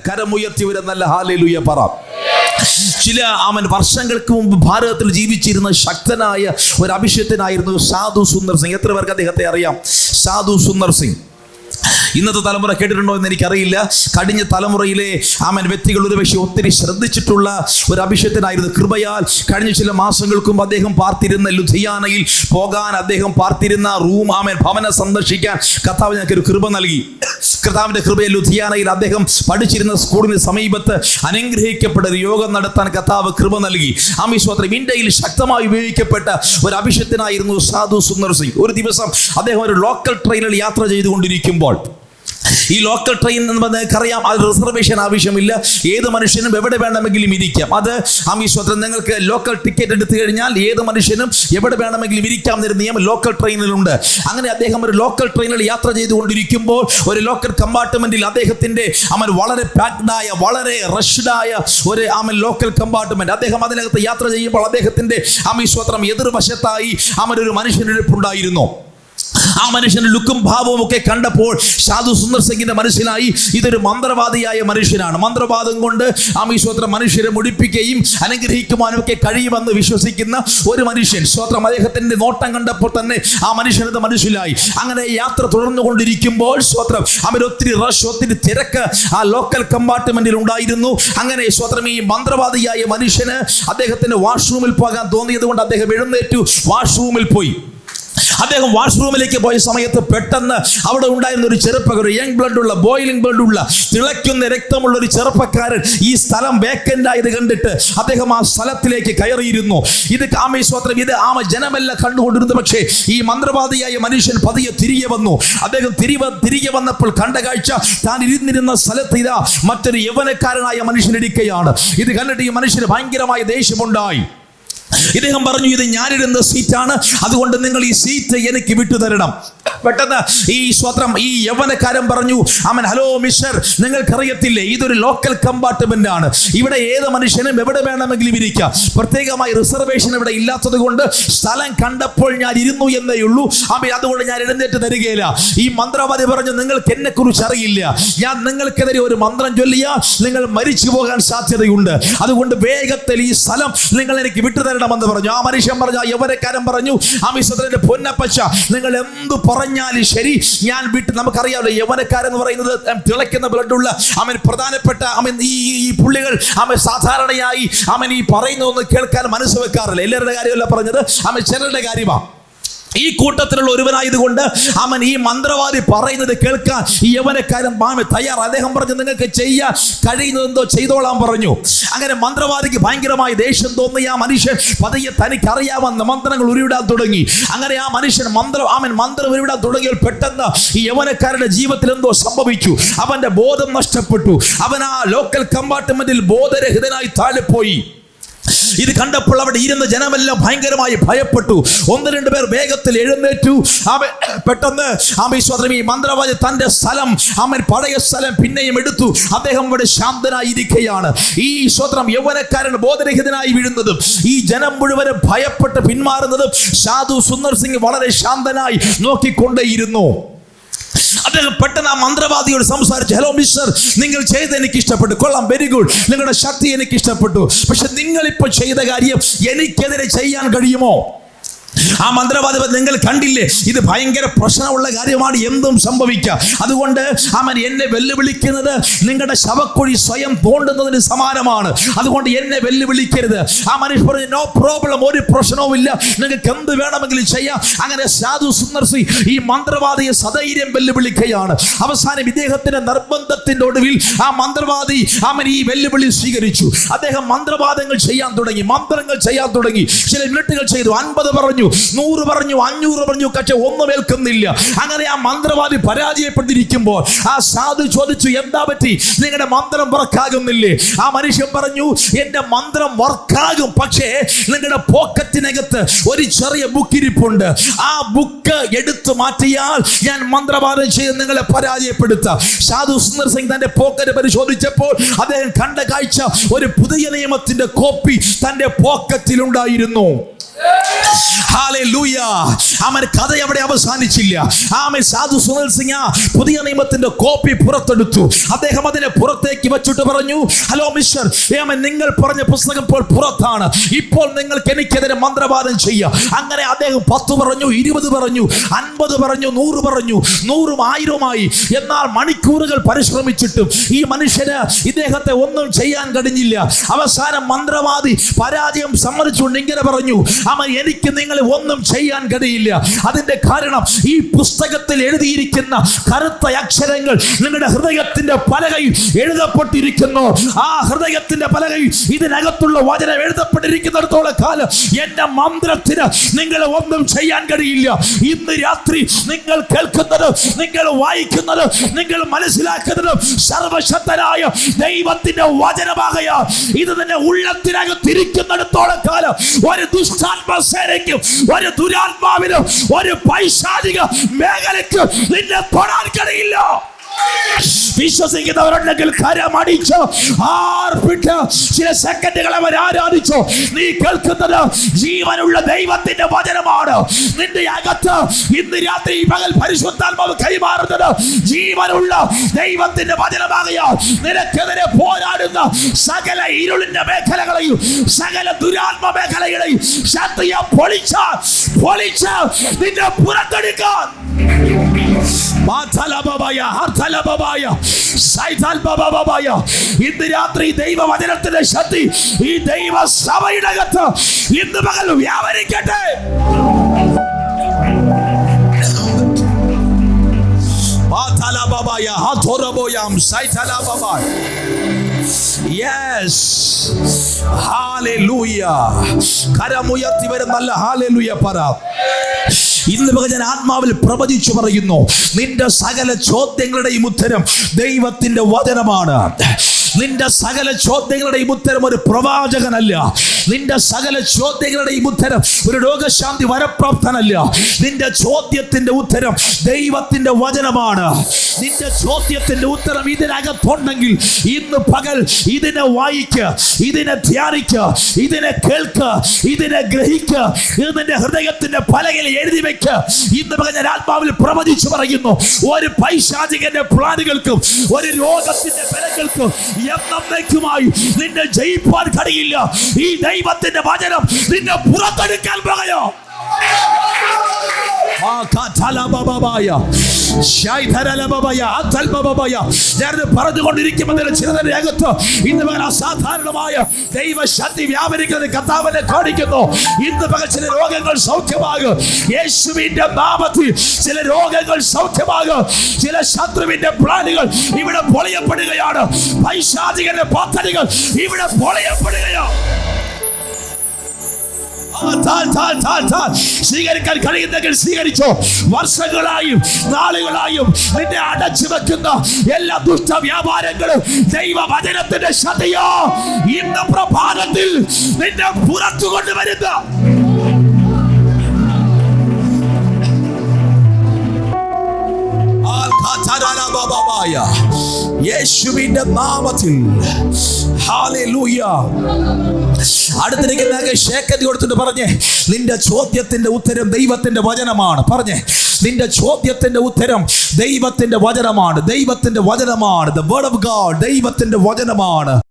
കരമുയർത്തിയവരെ നല്ല ഹല്ലേലൂയ പറ. ചില വർഷങ്ങൾക്ക് മുമ്പ് ഭാരതത്തിൽ ജീവിച്ചിരുന്ന ശക്തനായ ഒരു അഭിഷേകനായിരുന്നു സാധു സുന്ദർ സിംഗ്. എത്ര പേർക്ക് അദ്ദേഹത്തെ അറിയാം? സാധു സുന്ദർ സിംഗ്. ഇന്നത്തെ തലമുറ കേട്ടിട്ടുണ്ടോ എന്ന് എനിക്കറിയില്ല. കഴിഞ്ഞ തലമുറയിലെ വ്യക്തികൾ ഒരുപക്ഷെ ഒത്തിരി ശ്രദ്ധിച്ചിട്ടുള്ള ഒരു അഭിഷേകനായിരുന്നു. കൃപയാൽ കഴിഞ്ഞ ചില മാസങ്ങൾക്ക് മുമ്പ് അദ്ദേഹം പാർത്തിരുന്ന ലുധിയാനയിൽ പോകാൻ അദ്ദേഹം പാർത്തിരുന്ന റൂം ഭവനം സന്ദർശിക്കാൻ കർത്താവ് ഞങ്ങൾക്കൊരു കൃപ നൽകി. കർത്താവിന്റെ കൃപയിൽ ലുധിയാനയിൽ അദ്ദേഹം പഠിച്ചിരുന്ന സ്കൂളിന് സമീപത്ത് അനുഗ്രഹിക്കപ്പെട്ട ഒരു യോഗം നടത്താൻ കർത്താവ് കൃപ നൽകി. ആമീൻ. ഇന്ത്യയിൽ ശക്തമായി ഉപയോഗിക്കപ്പെട്ട ഒരു അഭിഷേകനായിരുന്നു സാധു സുന്ദർ സിംഗ്. ഒരു ദിവസം അദ്ദേഹം ഒരു ലോക്കൽ ട്രെയിനിൽ യാത്ര ചെയ്തുകൊണ്ടിരിക്കുമ്പോൾ, ഈ ലോക്കൽ ട്രെയിൻ എന്ന് നിങ്ങൾക്കറിയാം, അത് റിസർവേഷൻ ആവശ്യമില്ല, ഏത് മനുഷ്യനും എവിടെ വേണമെങ്കിലും ഇരിക്കാം. അത് നിങ്ങൾക്ക് ലോക്കൽ ടിക്കറ്റ് എടുത്തു കഴിഞ്ഞാൽ ഏത് മനുഷ്യനും എവിടെ വേണമെങ്കിലും ഇരിക്കാം എന്നൊരു നിയമം ലോക്കൽ ട്രെയിനിലുണ്ട്. അങ്ങനെ അദ്ദേഹം ഒരു ലോക്കൽ ട്രെയിനിൽ യാത്ര ചെയ്തുകൊണ്ടിരിക്കുമ്പോൾ ഒരു ലോക്കൽ കമ്പാർട്ട്മെന്റിൽ അദ്ദേഹത്തിന്റെ വളരെ പാക്ഡായ, വളരെ റഷ്ഡായ ഒരു ലോക്കൽ കമ്പാർട്ട്മെന്റ്. അദ്ദേഹം അതിനകത്ത് യാത്ര ചെയ്യുമ്പോൾ അദ്ദേഹത്തിന്റെ എതിർവശത്തായി ഒരു മനുഷ്യനിരിപ്പുണ്ടായിരുന്നു. ആ മനുഷ്യന്റെ ലുക്കും ഭാവവും ഒക്കെ കണ്ടപ്പോൾ സാധു സുന്ദർ സിംഗിന്റെ മനസ്സിലായി ഇതൊരു മന്ത്രവാദിയായ മനുഷ്യനാണ്. മന്ത്രവാദം കൊണ്ട് മനുഷ്യരെ മുടിപ്പിക്കുകയും അനുഗ്രഹിക്കുവാനും ഒക്കെ കഴിയുമെന്ന് വിശ്വസിക്കുന്ന ഒരു മനുഷ്യൻ. അദ്ദേഹത്തിന്റെ നോട്ടം കണ്ടപ്പോൾ തന്നെ ആ മനുഷ്യനത് മനസ്സിലായി. അങ്ങനെ യാത്ര തുടർന്നുകൊണ്ടിരിക്കുമ്പോൾ ഒത്തിരി റഷ്, ഒത്തിരി തിരക്ക് ആ ലോക്കൽ കമ്പാർട്ട്മെന്റിൽ ഉണ്ടായിരുന്നു. അങ്ങനെ ഈ മന്ത്രവാദിയായ മനുഷ്യന് അദ്ദേഹത്തിന്റെ വാഷ്റൂമിൽ പോകാൻ തോന്നിയത് കൊണ്ട് അദ്ദേഹം എഴുന്നേറ്റു വാഷ്റൂമിൽ പോയി. അദ്ദേഹം വാഷ്റൂമിലേക്ക് പോയ സമയത്ത് പെട്ടെന്ന് അവിടെ ഉണ്ടായിരുന്ന ഒരു ചെറുപ്പക്കാരൻ, യങ് ബ്ലഡ് ഉള്ള, ബോയിലിംഗ് ബ്ലഡ് ഉള്ള, തിളയ്ക്കുന്ന രക്തമുള്ള ഒരു ചെറുപ്പക്കാരൻ ഈ സ്ഥലം വേക്കന്റ് ആയത് കണ്ടിട്ട് അദ്ദേഹം ആ സ്ഥലത്തിലേക്ക് കയറിയിരുന്നു. ഇത് ഇത് ജനമെല്ലാം കണ്ടുകൊണ്ടിരുന്നു. പക്ഷേ ഈ മന്ത്രവാദിയായ മനുഷ്യൻ പതിയെ തിരികെ വന്നു. അദ്ദേഹം തിരികെ വന്നപ്പോൾ കണ്ട കാഴ്ച, താൻ ഇരുന്നിരുന്ന സ്ഥലത്ത് ഇതാ മറ്റൊരു യൗവനക്കാരനായ മനുഷ്യൻ ഇരിക്കുകയാണ്. ഇത് കണ്ടിട്ട് ഈ മനുഷ്യന് ഭയങ്കരമായ ദേഷ്യമുണ്ടായി. ഇദ്ദേഹം പറഞ്ഞു, ഇത് ഞാനിരുന്ന സീറ്റാണ്, അതുകൊണ്ട് നിങ്ങൾ ഈ സീറ്റ് എനിക്ക് വിട്ടുതരണം. പെട്ടെന്ന് ഈ യൗവനക്കാരൻ പറഞ്ഞു, ഹലോ മിസ്റ്റർ, നിങ്ങൾക്കറിയത്തില്ലേ ഇതൊരു ലോക്കൽ കമ്പാർട്ട്മെന്റ് ആണ്, ഇവിടെ ഏത് മനുഷ്യനും എവിടെ വേണമെങ്കിലും ഇരിക്കാം, പ്രത്യേകമായി റിസർവേഷൻ ഇവിടെ ഇല്ലാത്തത് കൊണ്ട് സ്ഥലം കണ്ടപ്പോൾ ഞാൻ ഇരുന്നു എന്നേ ഉള്ളൂ, അതുകൊണ്ട് ഞാൻ എഴുന്നേറ്റ് തരികയില്ല. ഈ മന്ത്രവാദി പറഞ്ഞു, നിങ്ങൾക്ക് എന്നെ കുറിച്ച് അറിയില്ല, ഞാൻ നിങ്ങൾക്കെതിരെ ഒരു മന്ത്രം ചൊല്ലിയാൽ നിങ്ങൾ മരിച്ചു പോകാൻ സാധ്യതയുണ്ട്, അതുകൊണ്ട് വേഗത്തിൽ ഈ സ്ഥലം നിങ്ങൾ എനിക്ക് വിട്ടുതരണമെന്ന് പറഞ്ഞു. ആ മനുഷ്യൻ പറഞ്ഞു, ആ യൗവനക്കാരൻ പറഞ്ഞു, പൊന്നപ്പച്ച, നിങ്ങൾ എന്ത് പറഞ്ഞാലും ശരി ഞാൻ വിട്ട്. നമുക്കറിയാമല്ലോ യൗവനക്കാരെന്ന് പറയുന്നത് തിളയ്ക്കുന്ന ബ്ലഡുള്ള പ്രധാനപ്പെട്ട ഈ പുള്ളികൾ സാധാരണയായി ഈ പറയുന്നതൊന്നും കേൾക്കാൻ മനസ്സ് വെക്കാറില്ല. എല്ലാവരുടെ കാര്യമല്ല പറഞ്ഞത്, ചിലരുടെ കാര്യമാണ്. ഈ കൂട്ടത്തിലുള്ള ഒരുവനായതുകൊണ്ട് ഈ മന്ത്രവാദി പറയുന്നത് കേൾക്കാൻ ഈ യൗവനക്കാരൻ തയ്യാർ. അദ്ദേഹം പറഞ്ഞു, നിങ്ങൾക്ക് ചെയ്യാൻ കഴിയുന്നതെന്തോ ചെയ്തോളാൻ പറഞ്ഞു. അങ്ങനെ മന്ത്രവാദിക്ക് ഭയങ്കരമായ ദേഷ്യം തോന്നി. ആ മനുഷ്യൻ പതിയെ തനിക്കറിയാവുന്ന മന്ത്രങ്ങൾ ഉരുവിടാൻ തുടങ്ങി. അങ്ങനെ ആ മനുഷ്യൻ മന്ത്രം ഉരുവിടാൻ തുടങ്ങിയാൽ പെട്ടെന്ന് ഈ യൗവനക്കാരുടെ ജീവിതത്തിൽ എന്തോ സംഭവിച്ചു. അവന്റെ ബോധം നഷ്ടപ്പെട്ടു. അവൻ ആ ലോക്കൽ കമ്പാർട്ട്മെന്റിൽ ബോധരഹിതനായി താഴെ പോയി. ഇത് കണ്ടപ്പോൾ അവിടെ ഇരുന്ന ജനമെല്ലാം ഭയങ്കരമായി ഭയപ്പെട്ടു. 1-2 പേർ വേഗത്തിൽ എഴുന്നേറ്റു. പെട്ടെന്ന് ഈ മന്ത്രവാദി തന്റെ സ്ഥലം, പഴയ സ്ഥലം പിന്നെയും എടുത്തു. അദ്ദേഹം അവിടെ ശാന്തനായിരിക്കുകയാണ്. ഈ യൗവനക്കാരൻ ബോധരഹിതനായി വീഴുന്നതും ഈ ജനം മുഴുവനും ഭയപ്പെട്ട് പിന്മാറുന്നതും സാധു സുന്ദർ സിംഗ് വളരെ ശാന്തനായി നോക്കിക്കൊണ്ടേയിരുന്നു. അദ്ദേഹം പെട്ടെന്ന് ആ മന്ത്രവാദിയോട് സംസാരിച്ചു, ഹലോ മിസ്റ്റർ, നിങ്ങൾ ചെയ്ത് എനിക്ക് ഇഷ്ടപ്പെട്ടു, കൊള്ളാം, വെരി ഗുഡ്, നിങ്ങളുടെ ശക്തി എനിക്ക് ഇഷ്ടപ്പെട്ടു, പക്ഷെ നിങ്ങളിപ്പോൾ ചെയ്ത കാര്യം എനിക്കെതിരെ ചെയ്യാൻ കഴിയുമോ? ആ മന്ത്രവാദി, നിങ്ങൾ കണ്ടില്ലേ, ഇത് ഭയങ്കര പ്രശ്നമുള്ള കാര്യമാണ്, എന്തും സംഭവിക്കാം, അതുകൊണ്ട് എന്നെ വെല്ലുവിളിക്കുന്നത് നിങ്ങളുടെ ശവക്കുഴി സ്വയം തോണ്ടുന്നതിന് സമാനമാണ്, അതുകൊണ്ട് എന്നെ വെല്ലുവിളിക്കരുത്. ആ മനുഷ്യൻ പറഞ്ഞു, നോ പ്രോബ്ലം, ഒരു പ്രശ്നവുമില്ല, നിങ്ങൾക്ക് എന്ത് വേണമെങ്കിലും ചെയ്യാം. അങ്ങനെ സാധു സുന്ദർ സിംഗ് ഈ മന്ത്രവാദിയെ സധൈര്യം വെല്ലുവിളിക്കുകയാണ്. അവസാനം ഇദ്ദേഹത്തിന്റെ നിർബന്ധത്തിന്റെ ഒടുവിൽ ആ മന്ത്രവാദി ഈ വെല്ലുവിളി സ്വീകരിച്ചു. അദ്ദേഹം മന്ത്രവാദങ്ങൾ ചെയ്യാൻ തുടങ്ങി, മന്ത്രങ്ങൾ ചെയ്യാൻ തുടങ്ങി. ചില മിനിറ്റുകൾ ചെയ്തു, 50 പറഞ്ഞു, 100 പറഞ്ഞു, 500 പറഞ്ഞു, പക്ഷെ ഒന്നും ഏൽക്കുന്നില്ല. അങ്ങനെ ആ മന്ത്രവാദി പരാജയപ്പെട്ടിരിക്കുമ്പോൾ ആ സാധു ചോദിച്ചു, എന്താ പറ്റി, നിങ്ങളുടെ മന്ത്രം വർക്കാകുന്നില്ലേ? ആ മനുഷ്യൻ പറഞ്ഞു, എന്റെ മന്ത്രം വർക്കാകും, പക്ഷേ നിങ്ങളുടെ പോക്കറ്റിനകത്ത് ഒരു ചെറിയ ബുക്ക് ഇരിപ്പുണ്ട്, ആ ബുക്ക് എടുത്തു മാറ്റിയാൽ ഞാൻ മന്ത്രവാദം ചെയ്ത് നിങ്ങളെ പരാജയപ്പെടുത്താം. സാധു സുന്ദർ സിംഗ് തന്റെ പോക്കറ്റ് പരിശോധിച്ചപ്പോൾ അദ്ദേഹം കണ്ട കാഴ്ച, ഒരു പുതിയ നിയമത്തിന്റെ കോപ്പി തന്റെ പോക്കറ്റിലുണ്ടായിരുന്നു. ഹല്ലേലൂയ. അവൻ കഥ അവിടെ അവസാനിച്ചില്ല. ആമേൻ. സാധു സുനിൽ സിംഗ് പുതിയ നിയമത്തിന്റെ കോപ്പി പുറത്തെടുത്തു. അദ്ദേഹം അതിനെ പുറത്തേക്ക് വെച്ചിട്ട് പറഞ്ഞു, ഹലോ മിസ്റ്റർ, നിങ്ങൾ പറഞ്ഞ പുസ്തകം ഇപ്പോൾ പുറത്താണ്. ഇപ്പോൾ നിങ്ങൾക്ക് എനിക്കെതിരെ മന്ത്രവാദം ചെയ്യാം. അങ്ങനെ അദ്ദേഹം 10 പറഞ്ഞു, 20 പറഞ്ഞു, 50 പറഞ്ഞു, 100 പറഞ്ഞു. 100ഉം 1000ഉമായി. എന്നാൽ മണിക്കൂറുകൾ പരിശ്രമിച്ചിട്ടും ഈ മനുഷ്യന് ഇദ്ദേഹത്തെ ഒന്നും ചെയ്യാൻ കഴിഞ്ഞില്ല. അവസാനം മന്ത്രവാദി പരാജയം സമ്മതിച്ചുകൊണ്ട് ഇങ്ങനെ പറഞ്ഞു, എനിക്ക് നിങ്ങളെ ഒന്നും ചെയ്യാൻ കഴിയില്ല. അതിന്റെ കാരണം ഈ പുസ്തകത്തിൽ എഴുതിയിരിക്കുന്ന കറുത്ത അക്ഷരങ്ങൾ നിങ്ങളുടെ ഹൃദയത്തിന്റെ പലകയിൽ എഴുതപ്പെട്ടിരിക്കുന്നു. ആ ഹൃദയത്തിന്റെ പലകയിൽ ഇതിനകത്തുള്ള വചനം എഴുതപ്പെട്ടിരിക്കുന്നിടത്തോളം കാലം എന്റെ മന്ത്രത്തിന് നിങ്ങളെ ഒന്നും ചെയ്യാൻ കഴിയില്ല. ഇന്ന് രാത്രി നിങ്ങൾ കേൾക്കുന്നത്, നിങ്ങൾ വായിക്കുന്നത്, നിങ്ങൾ മനസ്സിലാക്കുന്നത് സർവശക്തനായ ദൈവത്തിന്റെ വചനമാകയാൽ ഇത് തന്നെ ഉള്ളത്തിനകത്തിരിക്കുന്നിടത്തോളം കാലം ഒരു ദുഷ്ടാത്മസേനയ്ക്കും ഒരു ദുരാത്മാവിനും ഒരു പൈശാചിക മേഖലയ്ക്ക് നിന്നെ തൊടാൻ കഴിയില്ല. വിശ്വസിക്കുന്നവരുണ്ടെങ്കിൽ കരമടിച്ച് ആർപ്പിട്ട് ചില സെക്കൻഡുകൾ അവർ ആരാധിച്ചു. നീ കേൾക്കുന്നത് ജീവനുള്ള ദൈവത്തിന്റെ വചനമാണ്. നിന്റെ അകത്ത് ഇന്ന് രാത്രി പകൽ പരിശുദ്ധാത്മാവ് കൈമാറുന്നത് ജീവനുള്ള ദൈവത്തിന്റെ വചനമാകയാൽ നിനക്കെതിരെ പോരാടുന്ന സകല ഇരുളിന്റെ മേഖലകളെയും സകല ദുരാത്മ മേഖലകളെയും ശക്തിയെ പൊളിച്ച് നിന്നെ പുറത്തെടുക്കാൻ ഇന്ന് രാത്രി ദൈവവചനത്തിന്റെ ശക്തി ഈ ദൈവ സഭയുടെ അകത്ത് ഇന്ന് പകൽ വ്യാപരിക്കട്ടെ. കരമുയർത്തി വരും നല്ല ഹല്ലേലൂയ പറ. ഇന്ന് ഞാൻ ആത്മാവിൽ പ്രവചിച്ചു പറയുന്നു, നിന്റെ സകല ചോദ്യങ്ങളുടെയും ഉത്തരം ദൈവത്തിന്റെ വചനമാണ്. നിന്റെ സകല ചോദ്യങ്ങളുടെയും ഉത്തരം ഒരു പ്രവാചകനല്ല. നിന്റെ സകല ചോദ്യങ്ങളുടെയും ഉത്തരം ഒരു രോഗശാന്തി വരപ്രാപ്തനല്ല. നിന്റെ ചോദ്യത്തിന്റെ ഉത്തരം ദൈവത്തിന്റെ വചനമാണ്. നിന്റെ ചോദ്യത്തിന്റെ ഉത്തരം ഇതിനകത്തുണ്ടെങ്കിൽ ഇന്ന് പകൽ ഇതിനെ വായിക്കുക, ഇതിനെ ധ്യാനിക്കുക, ഇതിനെ കേൾക്കുക, ഇതിനെ ഗ്രഹിക്കുക, ഇത് നിന്റെ ഹൃദയത്തിന്റെ പലകയിൽ എഴുതി വെക്കുക. ഇന്ന് പകൽ ഞാൻ ആത്മാവിൽ പ്രവചിച്ചു പറയുന്നു, ഒരു പൈശാചികന്റെ പ്ലാനുകൾക്കും ഒരു രോഗത്തിന്റെ ബലങ്ങൾക്കും എന്നേക്കുമായി നിന്നെ ജയിപ്പാൻ കഴിയില്ല. ഈ ദൈവത്തിന്റെ വചനം നിന്നെ പുറത്തെടുക്കാൻ പറയോ. പറഞ്ഞുകൊണ്ടിരിക്കുമ്പോൾ ചിലരുടെ അകത്ത് ഇന്ന് പകൽ അസാധാരണമായ ദൈവശക്തി വ്യാപരിക്കുന്നത് കർത്താവിനെ കാണിക്കുന്നു. ഇന്ന് പകൽ ചില രോഗങ്ങൾ സൗഖ്യമാകും യേശുവിന്റെ നാമത്തിൽ. ചില രോഗങ്ങൾ സൗഖ്യമാകും. ചില ശത്രുവിന്റെ പ്ലാനുകൾ ഇവിടെ പൊളിയപ്പെടുകയാണ്. പൈശാചികന്റെ പദ്ധതികൾ ഇവിടെ പൊളിയപ്പെടുകയാണ്. സ്വീകരിക്കാൻ കഴിയുന്നെങ്കിൽ സ്വീകരിച്ചോ. വർഷങ്ങളായും നാളുകളായും നിന്നെ അടച്ചു വെക്കുന്ന എല്ലാ ദുഷ്ട വ്യാപാരങ്ങളും ദൈവവചനത്തിന്റെ ശക്തിയോ ഇന്ന് പ്രഭാതത്തിൽ നിന്നെ പുറത്തു കൊണ്ടുവരുന്ന യേശുവിന്റെ നാമത്തിൽ ഹല്ലേലൂയ. അടുത്തിരിക്കുന്ന ഷേക്കത്തി കൊടുത്തിട്ട് പറഞ്ഞേ, നിന്റെ ചോദ്യത്തിന്റെ ഉത്തരം ദൈവത്തിന്റെ വചനമാണ്. പറഞ്ഞേ, നിന്റെ ചോദ്യത്തിന്റെ ഉത്തരം ദൈവത്തിന്റെ വചനമാണ്. ദൈവത്തിന്റെ വചനമാണ്. The word of God ദൈവത്തിന്റെ വചനമാണ്.